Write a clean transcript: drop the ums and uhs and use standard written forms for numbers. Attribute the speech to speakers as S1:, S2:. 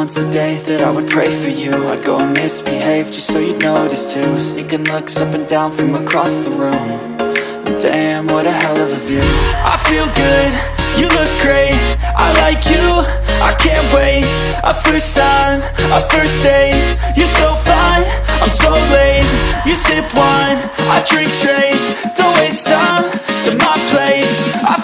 S1: once a day that I would pray for you. I'd go and misbehave just so you'd notice too. Sneaking looks up and down from across the room. And damn, what a hell of a view. I feel good, you look great, I like you, I can't wait. A first time, a first date. You're so fine, I'm so late. You sip wine, I drink straight. Don't waste time to my place. I